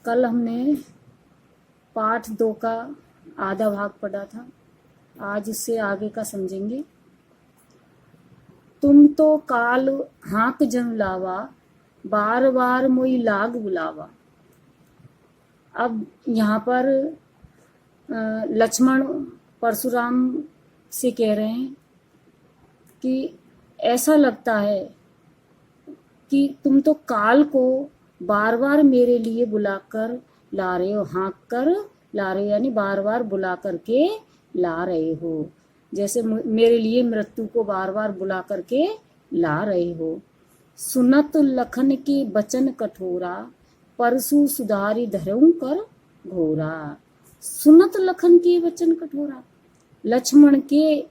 कल हमने पाठ 2 का आधा भाग पढ़ा था, आज इससे आगे का समझेंगे। तुम तो काल हाँक जन लावा, बार बार मोई लाग बुलावा। अब यहाँ पर लक्ष्मण परशुराम से कह रहे हैं कि ऐसा लगता है कि तुम तो काल को बार बार मेरे लिए बुलाकर ला रहे हो, हाँक कर ला रहे हो, यानी बार बार बुला करके ला रहे हो। जैसे मेरे लिए मृत्यु को बार बार बुला करके ला रहे हो। सुनत लखन के बचन कठोरा, परसु सुधारी धरऊं कर घोरा। सुनत लखन के वचन कठोरा, लक्ष्मण के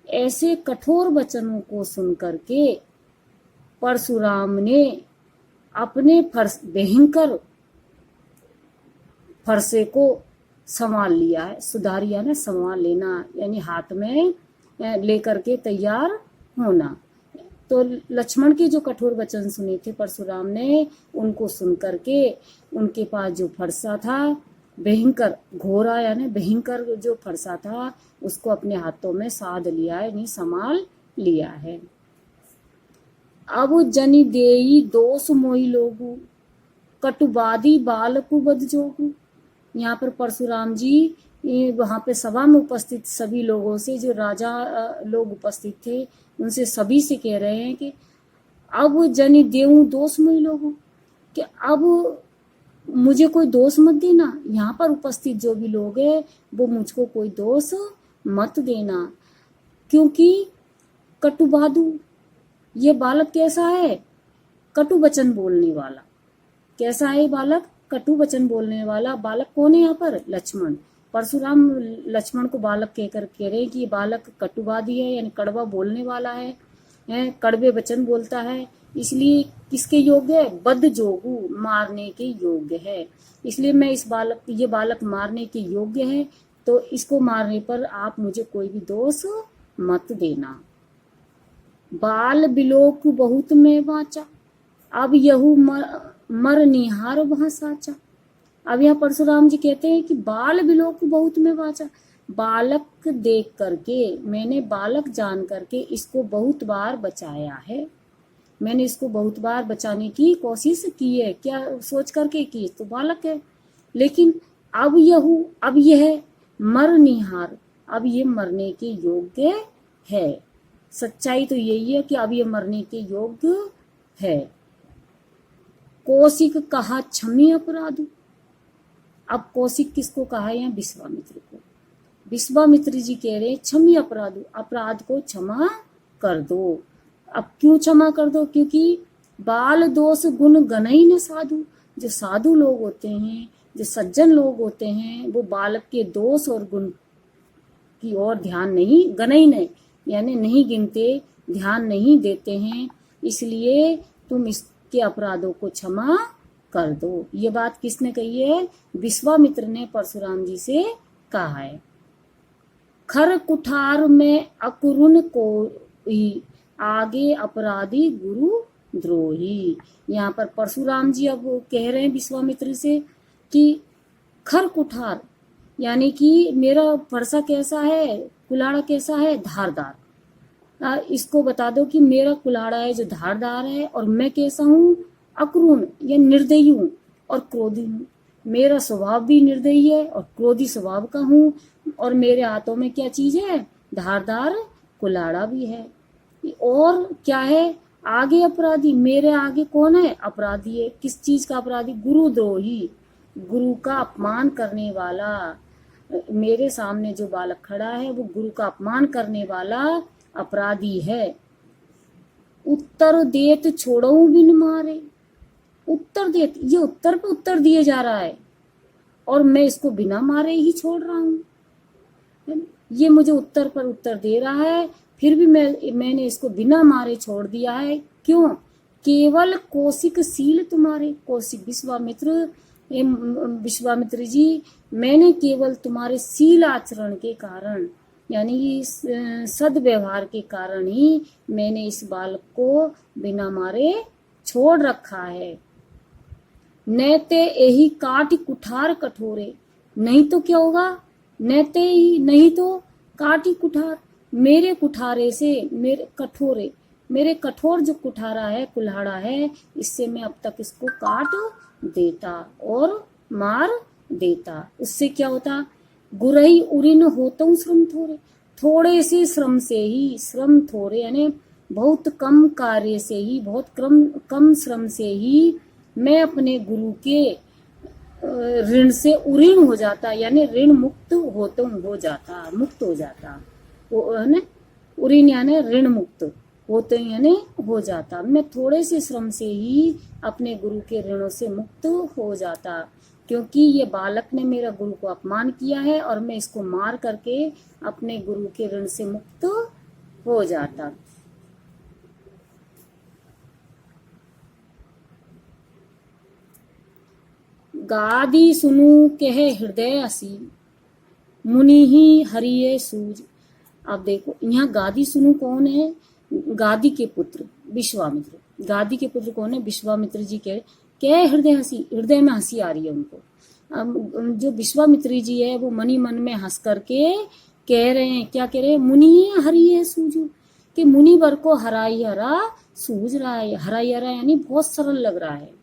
ऐसे कठोर वचनों को सुन करके परशुराम ने अपने भयंकर फरसे को संभाल लिया है। सुधारिया ने संभाल लेना, यानी हाथ में लेकर के तैयार होना। तो लक्ष्मण के जो कठोर वचन सुने थे परशुराम ने, उनको सुन करके उनके पास जो फरसा था भयंकर, घोरा यानी भयंकर जो फरसा था, उसको अपने हाथों में साध लिया है, यानी संभाल लिया है। अब जनि देई दोष मोहि लोगु, कटुबादी बालकु बद जोगु। यहाँ पर परशुराम जी वहां पे सभा में उपस्थित सभी लोगों से, जो राजा लोग उपस्थित थे, उनसे सभी से कह रहे हैं कि अब जनि देऊं दोष मोहि लोगु, कि अब मुझे कोई दोष मत देना। यहाँ पर उपस्थित जो भी लोग हैं वो मुझको कोई दोष मत देना, क्योंकि कटुबादु, ये बालक कैसा है? कटु वचन बोलने वाला। कैसा है बालक? कटु वचन बोलने वाला। बालक कौन है यहाँ पर? लक्ष्मण। परशुराम लक्ष्मण को बालक कहकर कह रहे हैं कि ये बालक कटुवादी है, यानी कड़वा बोलने वाला है, कड़वे वचन बोलता है, इसलिए किसके योग्य है? बद्ध जोगु, मारने के योग्य है। इसलिए मैं ये बालक मारने के योग्य है, तो इसको मारने पर आप मुझे कोई भी दोष मत देना। बाल बिलोक बहुत में बाचा, अब यहू मर निहार वहां साचा। अब यहाँ परशुराम जी कहते हैं कि बाल बिलोक बहुत में बाचा, बालक देख करके, मैंने बालक जान करके इसको बहुत बार बचाया है। मैंने इसको बहुत बार बचाने की कोशिश की है, क्या सोच करके कि तो बालक है, लेकिन अब यह मर निहार, अब ये मरने के योग्य है। सच्चाई तो यही है कि अब ये मरने के योग्य है। कौशिक कहा क्षमी अपराधु। अब कौशिक किसको कहा है? विश्वामित्र को। विश्वामित्र जी कह रहे क्षमी अपराधु, अपराध को क्षमा कर दो। अब क्यों क्षमा कर दो? क्योंकि बाल दोष गुण गणई न साधु। जो साधु लोग होते हैं, जो सज्जन लोग होते हैं, वो बालक के दोष और गुण की ओर ध्यान नहीं, गणई नहीं, यानी नहीं गिनते, ध्यान नहीं देते हैं, इसलिए तुम इसके अपराधों को क्षमा कर दो। ये बात किसने कही है? विश्वामित्र ने परशुराम जी से कहा है। खर कुठार में अकुरुन को ही, आगे अपराधी गुरु द्रोही। यहाँ पर परशुराम जी अब कह रहे हैं विश्वामित्र से कि खर कुठार, यानी कि मेरा फरसा कैसा है, कुल्हाड़ा कैसा है? धारदार। इसको बता दो कि मेरा कुल्हाड़ा है जो धारदार है, और मैं कैसा हूँ? अक्रूर, या निर्दयी हूँ और क्रोधी हूँ। मेरा स्वभाव भी निर्दयी है और क्रोधी स्वभाव का हूँ, और मेरे हाथों में क्या चीज है? धारदार कुल्हाड़ा भी है। और क्या है? आगे अपराधी, मेरे आगे कौन है? अपराधी है। किस चीज का अपराधी? गुरुद्रोही, गुरु का अपमान करने वाला। मेरे सामने जो बालक खड़ा है वो गुरु का अपमान करने वाला अपराधी है। उत्तर देत छोड़ऊ बिन मारे। उत्तर देत, ये उत्तर पे उत्तर दिए जा रहा है, और मैं इसको बिना मारे ही छोड़ रहा हूँ। ये मुझे उत्तर पर उत्तर दे रहा है, फिर भी मैंने इसको बिना मारे छोड़ दिया है। क्यों? केवल कौशिक शील तुम्हारे। कौशिक विश्वामित्र जी, मैंने केवल तुम्हारे शील आचरण के कारण, यानी सद्व्यवहार के कारण ही मैंने इस बालक को बिना मारे छोड़ रखा है। न ते यही काट कुठार कठोरे, नहीं तो क्या होगा, न ते ही नहीं तो काटी कुठार, मेरे कुठारे से, मेरे कठोरे, मेरे कठोर जो कुठारा है, कुल्हाड़ा है, इससे मैं अब तक इसको काट देता और मार देता। उससे क्या होता, गुरही उरिन होता हूँ श्रम थोड़े, थोड़े से श्रम से ही, श्रम थोड़े यानी बहुत कम कार्य से ही, बहुत कम श्रम से ही मैं अपने गुरु के ऋण से उऋण हो जाता, यानी ऋण मुक्त होता हूँ, हो जाता, मुक्त हो जाता, वो है ना, उऋण यानी ऋण मुक्त होते यानी हो जाता। मैं थोड़े से श्रम से ही अपने गुरु के ऋणों से मुक्त हो जाता, क्योंकि ये बालक ने मेरा गुरु को अपमान किया है और मैं इसको मार करके अपने गुरु के ऋण से मुक्त हो जाता। गादी सुनु कह हृदय असीम, मुनि ही हरिये सूज। अब देखो यहाँ गादी सुनु कौन है, गादी के पुत्र विश्वामित्र। गादी के पुत्र कौन है, विश्वामित्र जी के। क्या हृदय हंसी, हृदय में हंसी आ रही है उनको। अब जो विश्वामित्र जी है वो मनी मन में हंस करके कह रहे हैं, क्या कह रहे हैं, मुनि हरिये सूजू, कि मुनिवर को हराई हरा सूझ रहा है। हराई हरा यानी बहुत सरल लग रहा है।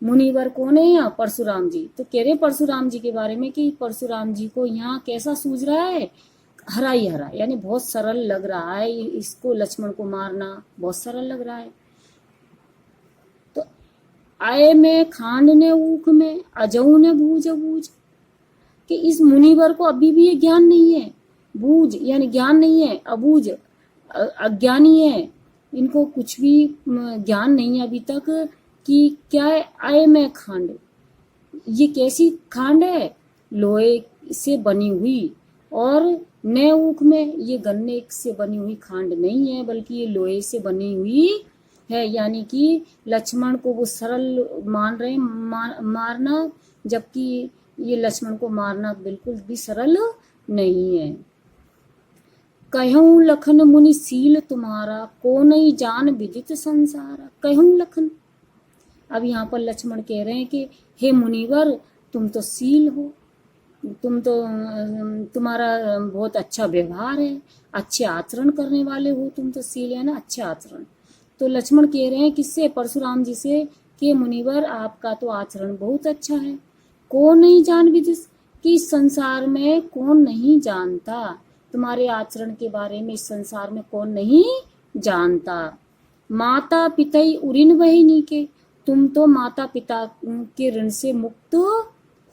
मुनिवर कौन है यहाँ, परशुराम जी। तो कह रहे परशुराम जी के बारे में कि परशुराम जी को यहाँ कैसा सूझ रहा है, हरा ही हरा, यानी बहुत सरल लग रहा है, इसको लक्ष्मण को मारना बहुत सरल लग रहा है। तो आए में खांड ने ऊख में, अजऊ ने बूझ बूझ, कि इस मुनिवर को अभी भी ये ज्ञान नहीं है, बूझ यानी ज्ञान नहीं है, अबूझ अज्ञानी है, इनको कुछ भी ज्ञान नहीं है अभी तक कि क्या है आए में खांड। ये कैसी खांड है, लोहे से बनी हुई, और नए ऊख में, ये गन्ने से बनी हुई खांड नहीं है, बल्कि ये लोहे से बनी हुई है। यानी कि लक्ष्मण को वो सरल मान रहे मारना, जबकि ये लक्ष्मण को मारना बिल्कुल भी सरल नहीं है। कहूँ लखन मुनि सील तुम्हारा, को नहीं जान विदित संसारा। कहूँ लखन, अब यहाँ पर लक्ष्मण कह रहे हैं कि हे मुनिवर, तुम तो सील हो, तुम तो तुम्हारा बहुत अच्छा व्यवहार है, अच्छे आचरण करने वाले हो, तुम तो सील है ना, अच्छे आचरण। तो लक्ष्मण कह रहे हैं किससे, परशुराम जी से, कि मुनिवर आपका तो आचरण बहुत अच्छा है। कौन नहीं जान विदित, कि इस संसार में कौन नहीं जानता, तुम्हारे आचरण के बारे में इस संसार में कौन नहीं जानता। माता पिता उऋण वहिनी के, तुम तो माता पिता के ऋण से मुक्त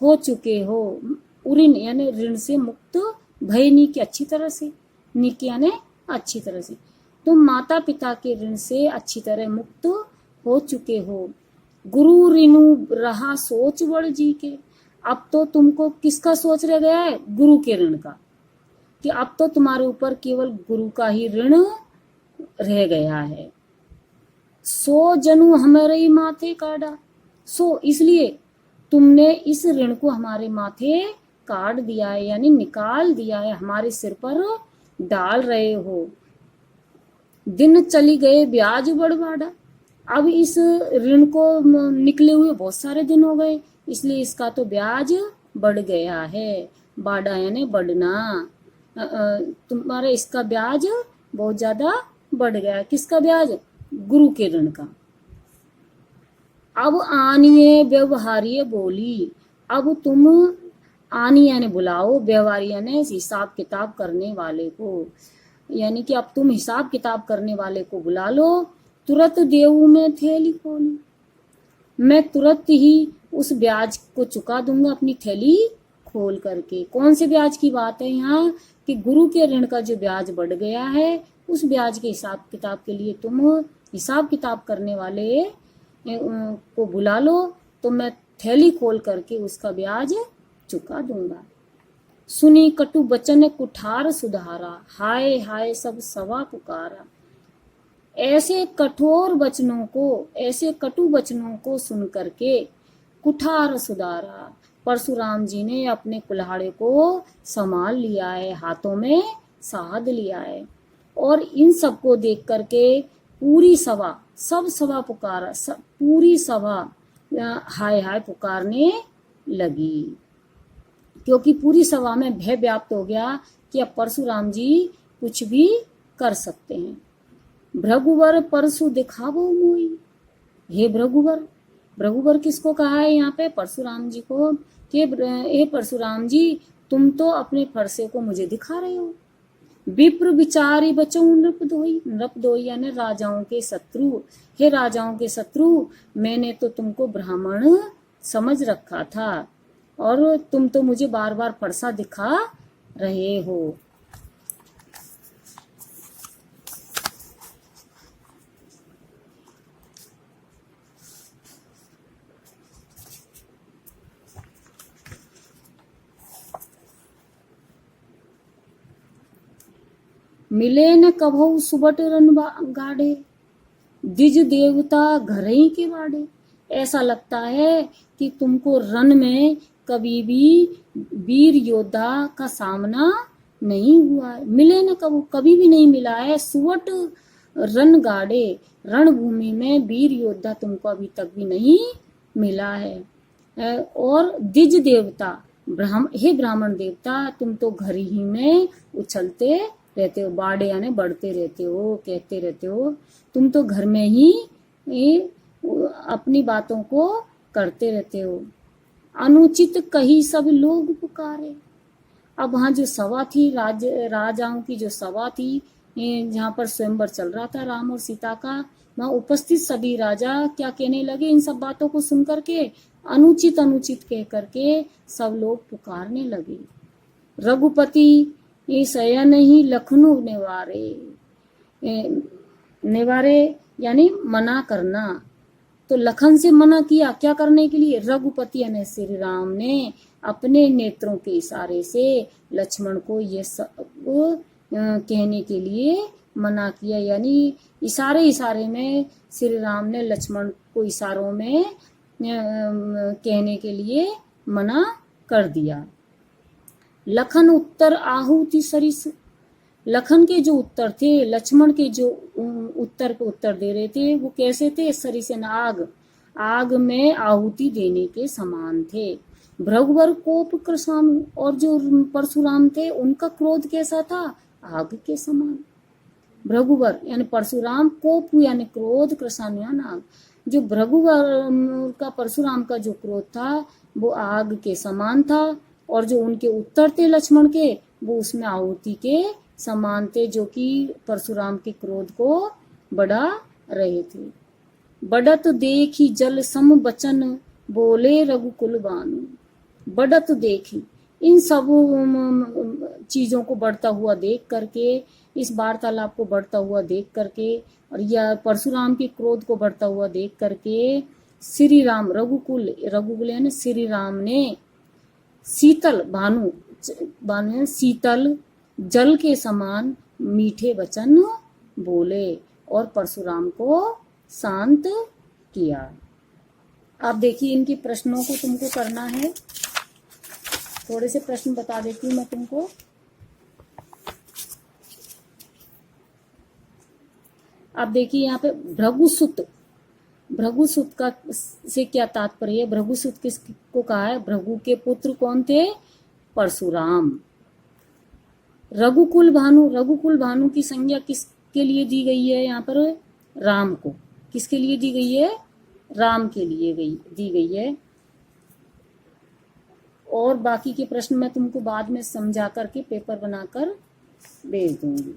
हो चुके हो। उऋण यानी ऋण से मुक्त, भयनी के अच्छी तरह से, निक यानी अच्छी तरह से, तुम माता पिता के ऋण से अच्छी तरह मुक्त हो चुके हो। गुरु ऋणु रहा सोच बड़ जी के, अब तो तुमको किसका सोच रह गया है, गुरु के ऋण का, कि अब तो तुम्हारे ऊपर केवल गुरु का ही ऋण रह गया है। सो जनु हमारे माथे काटा, सो इसलिए तुमने इस ऋण को हमारे माथे काट दिया है, यानी निकाल दिया है, हमारे सिर पर डाल रहे हो। दिन चली गए ब्याज बढ़वाड़ा, अब इस ऋण को निकले हुए बहुत सारे दिन हो गए, इसलिए इसका तो ब्याज बढ़ गया है। बाड़ा यानी बढ़ना, तुम्हारा इसका ब्याज बहुत ज्यादा बढ़ गया। किसका ब्याज, गुरु के ऋण का। अब आनिए व्यवहारिये बोली, अब तुम आनी यानी बुलाओ, व्यवहारी यानी हिसाब किताब करने वाले को, यानी कि अब तुम हिसाब किताब करने वाले को बुला लो। तुरंत देऊ में थैली खोली, मैं तुरंत ही उस ब्याज को चुका दूंगा अपनी थैली खोल करके। कौन से ब्याज की बात है यहाँ, कि गुरु के ऋण का जो ब्याज बढ़ गया है, उस ब्याज के हिसाब किताब के लिए तुम हिसाब किताब करने वाले को बुला लो, तो मैं थैली खोल करके उसका ब्याज चुका दूंगा। सुनी कटु बचन कुठार सुधारा, हाय हाय सब सवा पुकारा। ऐसे कठोर वचनों को, ऐसे कटु वचनों को सुन करके कुठार सुधारा, परशुराम जी ने अपने कुल्हाड़े को संभाल लिया है, हाथों में साध लिया है। और इन सबको देख करके पूरी सभा, सब सभा पुकारा, पूरी सभा हाय हाय पुकारने लगी, क्योंकि पूरी सभा में भय व्याप्त हो गया कि अब परशुराम जी कुछ भी कर सकते हैं। भृगुवर परशु दिखावो मोई, हे भृगुवर, भृगुवर किसको कहा है यहाँ पे? परशुराम जी को, कि हे परशुराम जी तुम तो अपने फरसे को मुझे दिखा रहे हो। विप्र विचारी बचो नृपदोई, नृपदोई यानी राजाओं के शत्रु, हे राजाओं के शत्रु, मैंने तो तुमको ब्राह्मण समझ रखा था और तुम तो मुझे बार बार फरसा दिखा रहे हो। मिले न कभू सुबट रन गाड़े, द्विज देवता घर ही के बाड़े। ऐसा लगता है कि तुमको रन में कभी भी वीर योद्धा का सामना नहीं हुआ है। मिले न कभी भी नहीं मिला है। सुवट रन गाड़े, रणभूमि में वीर योद्धा तुमको अभी तक भी नहीं मिला है। और द्विज देवता, हे ब्राह्मण देवता, तुम तो घर ही में उछलते रहते हो, बाड़े यानी बढ़ते रहते हो, कहते रहते हो, तुम तो घर में ही अपनी बातों को करते रहते हो। अनुचित कही सब लोग पुकारे। अब वहां जो सभा थी, राजाओं की जो सभा थी, जहाँ पर स्वयंवर चल रहा था राम और सीता का, वहां उपस्थित सभी राजा क्या कहने लगे इन सब बातों को सुन करके? अनुचित अनुचित कह करके सब लोग पुकारने लगे। रघुपति शयन ही लखनऊ निवारे यानी मना करना। तो लखन से मना किया, क्या करने के लिए? रघुपति यानी श्री राम ने अपने नेत्रों के इशारे से लक्ष्मण को ये सब कहने के लिए मना किया, यानी इशारे में श्री राम ने लक्ष्मण को इशारों में कहने के लिए मना कर दिया। लखन उत्तर आहुति सरिस, लखन के जो उत्तर थे, लक्ष्मण के जो उत्तर पे उत्तर दे रहे थे, वो कैसे थे? सरिसन आग में आहुति देने के समान थे। भृगुवर कोप कृशानु, और जो परशुराम थे उनका क्रोध कैसा था? आग के समान। भृगुवर यानी परशुराम, कोप यानी क्रोध, कृशानु यानी आग। जो भृगुवर का परशुराम का जो क्रोध था वो आग के समान था, और जो उनके उत्तर थे लक्ष्मण के, वो उसमें आहुति के समान थे, जो कि परशुराम के क्रोध को बढ़ा रहे थे। बढ़त देखी जल सम बचन, बोले रघुकुल बानु। बढ़त देखी, इन सब चीजों को बढ़ता हुआ देख करके, इस वार्तालाप को बढ़ता हुआ देख करके, और यह परशुराम के क्रोध को बढ़ता हुआ देख करके, श्री राम रघुकुल यानी श्री राम ने शीतल भानु शीतल जल के समान मीठे वचन बोले और परशुराम को शांत किया। अब देखिए इनके प्रश्नों को तुमको करना है। थोड़े से प्रश्न बता देती हूँ मैं तुमको। अब देखिए यहाँ पे भृगुसुत का से क्या तात्पर्य है? भृगुसुत किसको कहा है? भृगु के पुत्र कौन थे? परशुराम। रघुकुल भानु की संज्ञा किसके लिए दी गई है यहाँ पर? राम को। किसके लिए दी गई है? राम के लिए दी गई है। और बाकी के प्रश्न मैं तुमको बाद में समझा करके पेपर बनाकर भेज दूंगी।